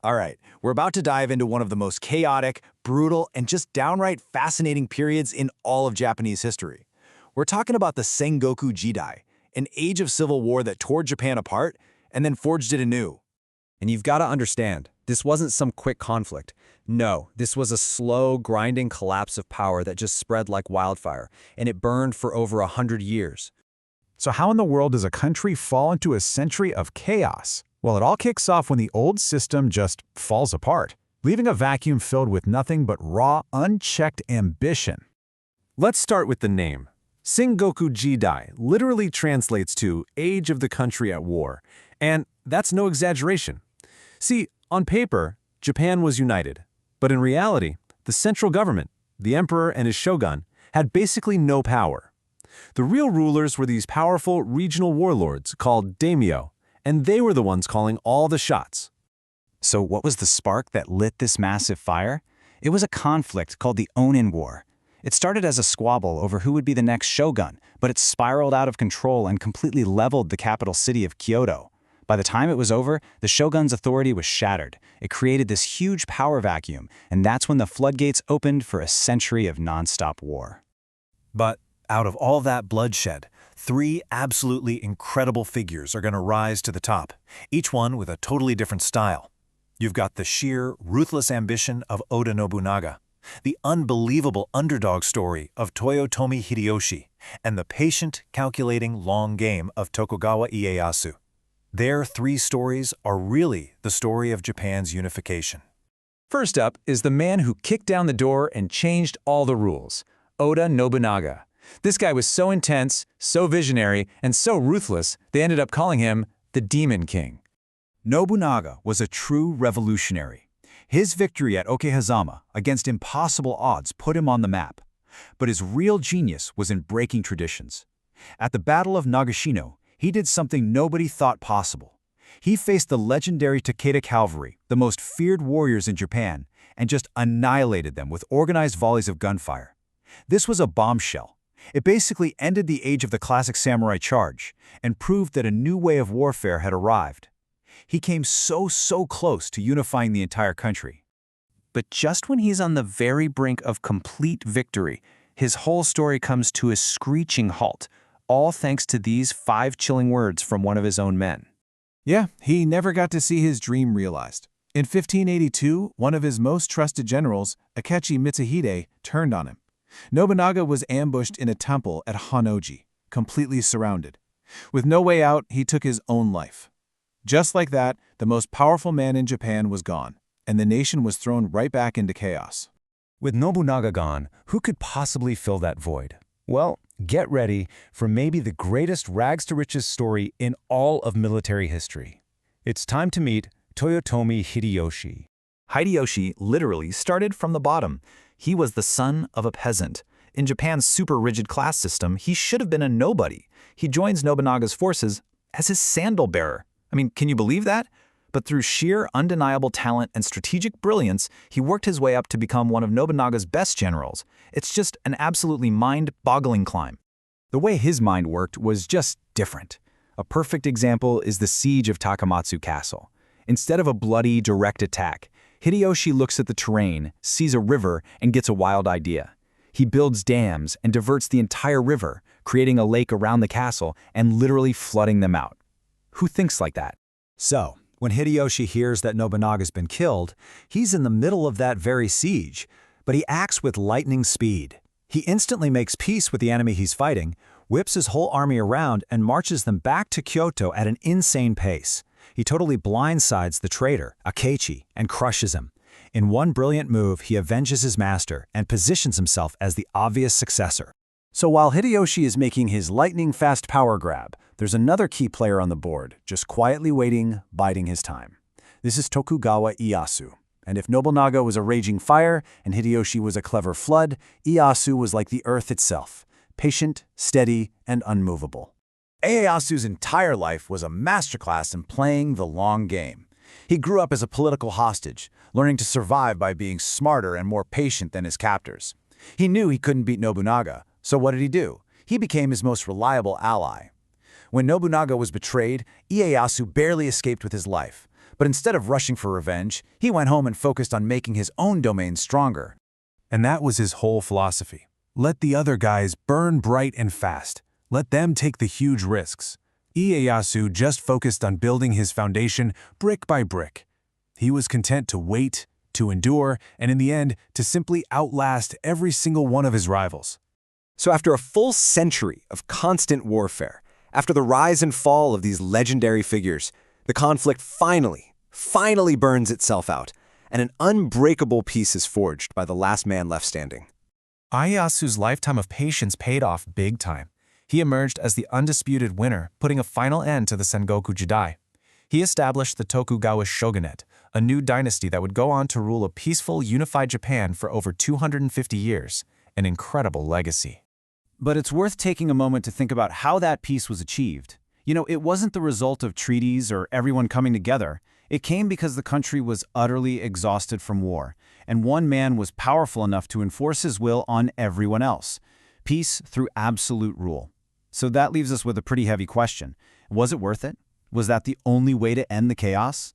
All right, we're about to dive into one of the most chaotic, brutal, and just downright fascinating periods in all of Japanese history. We're talking about the Sengoku Jidai, an age of civil war that tore Japan apart and then forged it anew. And you've got to understand, this wasn't some quick conflict. No, this was a slow, grinding collapse of power that just spread like wildfire, and it burned for over 100 years. So how in the world does a country fall into a century of chaos? Well, it all kicks off when the old system just falls apart, leaving a vacuum filled with nothing but raw, unchecked ambition. Let's start with the name. Sengoku Jidai literally translates to Age of the Country at War, and that's no exaggeration. See, on paper, Japan was united, but in reality, the central government, the emperor and his shogun, had basically no power. The real rulers were these powerful regional warlords called daimyo, and they were the ones calling all the shots. So what was the spark that lit this massive fire? It was a conflict called the Onin War. It started as a squabble over who would be the next shogun, but it spiraled out of control and completely leveled the capital city of Kyoto. By the time it was over, the shogun's authority was shattered. It created this huge power vacuum, and that's when the floodgates opened for a century of nonstop war. But out of all that bloodshed, three absolutely incredible figures are going to rise to the top, each one with a totally different style. You've got the sheer, ruthless ambition of Oda Nobunaga, the unbelievable underdog story of Toyotomi Hideyoshi, and the patient, calculating long game of Tokugawa Ieyasu. Their three stories are really the story of Japan's unification. First up is the man who kicked down the door and changed all the rules, Oda Nobunaga. This guy was so intense, so visionary, and so ruthless, they ended up calling him the Demon King. Nobunaga was a true revolutionary. His victory at Okehazama against impossible odds put him on the map. But his real genius was in breaking traditions. At the Battle of Nagashino, he did something nobody thought possible. He faced the legendary Takeda cavalry, the most feared warriors in Japan, and just annihilated them with organized volleys of gunfire. This was a bombshell. It basically ended the age of the classic samurai charge and proved that a new way of warfare had arrived. He came so close to unifying the entire country. But just when he's on the very brink of complete victory, his whole story comes to a screeching halt, all thanks to these 5 chilling words from one of his own men. Yeah, he never got to see his dream realized. In 1582, one of his most trusted generals, Akechi Mitsuhide, turned on him. Nobunaga was ambushed in a temple at Honnoji, completely surrounded. With no way out, he took his own life. Just like that, the most powerful man in Japan was gone, and the nation was thrown right back into chaos. With Nobunaga gone, who could possibly fill that void? Well, get ready for maybe the greatest rags-to-riches story in all of military history. It's time to meet Toyotomi Hideyoshi. Hideyoshi literally started from the bottom. He was the son of a peasant. In Japan's super rigid class system, he should have been a nobody. He joins Nobunaga's forces as his sandal bearer. I mean, can you believe that? But through sheer, undeniable talent and strategic brilliance, he worked his way up to become one of Nobunaga's best generals. It's just an absolutely mind-boggling climb. The way his mind worked was just different. A perfect example is the siege of Takamatsu Castle. Instead of a bloody, direct attack, Hideyoshi looks at the terrain, sees a river, and gets a wild idea. He builds dams and diverts the entire river, creating a lake around the castle and literally flooding them out. Who thinks like that? So, when Hideyoshi hears that Nobunaga's been killed, he's in the middle of that very siege, but he acts with lightning speed. He instantly makes peace with the enemy he's fighting, whips his whole army around, and marches them back to Kyoto at an insane pace. He totally blindsides the traitor, Akechi, and crushes him. In one brilliant move, he avenges his master and positions himself as the obvious successor. So while Hideyoshi is making his lightning-fast power grab, there's another key player on the board, just quietly waiting, biding his time. This is Tokugawa Ieyasu. And if Nobunaga was a raging fire and Hideyoshi was a clever flood, Ieyasu was like the earth itself, patient, steady, and unmovable. Ieyasu's entire life was a masterclass in playing the long game. He grew up as a political hostage, learning to survive by being smarter and more patient than his captors. He knew he couldn't beat Nobunaga, so what did he do? He became his most reliable ally. When Nobunaga was betrayed, Ieyasu barely escaped with his life. But instead of rushing for revenge, he went home and focused on making his own domain stronger. And that was his whole philosophy. Let the other guys burn bright and fast. Let them take the huge risks. Ieyasu just focused on building his foundation brick by brick. He was content to wait, to endure, and in the end, to simply outlast every single one of his rivals. So after a full century of constant warfare, after the rise and fall of these legendary figures, the conflict finally burns itself out, and an unbreakable peace is forged by the last man left standing. Ieyasu's lifetime of patience paid off big time. He emerged as the undisputed winner, putting a final end to the Sengoku Jidai. He established the Tokugawa shogunate, a new dynasty that would go on to rule a peaceful, unified Japan for over 250 years, an incredible legacy. But it's worth taking a moment to think about how that peace was achieved. It wasn't the result of treaties or everyone coming together. It came because the country was utterly exhausted from war, and one man was powerful enough to enforce his will on everyone else. Peace through absolute rule. So that leaves us with a pretty heavy question. Was it worth it? Was that the only way to end the chaos?